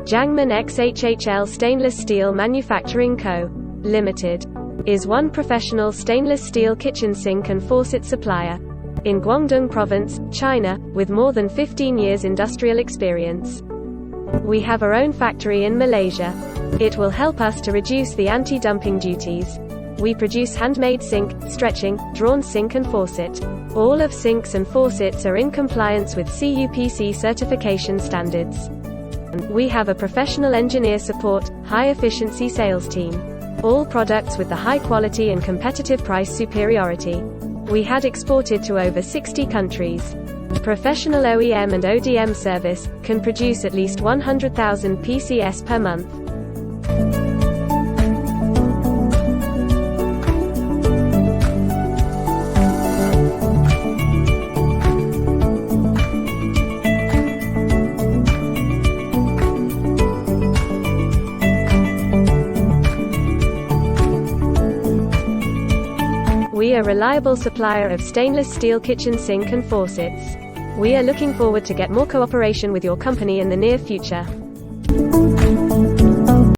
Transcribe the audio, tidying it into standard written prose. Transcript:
Jiangmen XHHL Stainless Steel Manufacturing Co. Limited is one professional stainless steel kitchen sink and faucet supplier in Guangdong Province, China, with more than 15 years industrial experience. We have our own factory in Malaysia. It will help us to reduce the anti-dumping duties. We produce handmade sink, stretching, drawn sink and faucet. All of sinks and faucets are in compliance with cuPC certification standards. We have a professional engineer support, high-efficiency sales team. All products with the high quality and competitive price superiority. We had exported to over 60 countries. Professional OEM and ODM service, can produce at least 100,000 PCS per month. We are a reliable supplier of stainless steel kitchen sink and faucets. We are looking forward to get more cooperation with your company in the near future.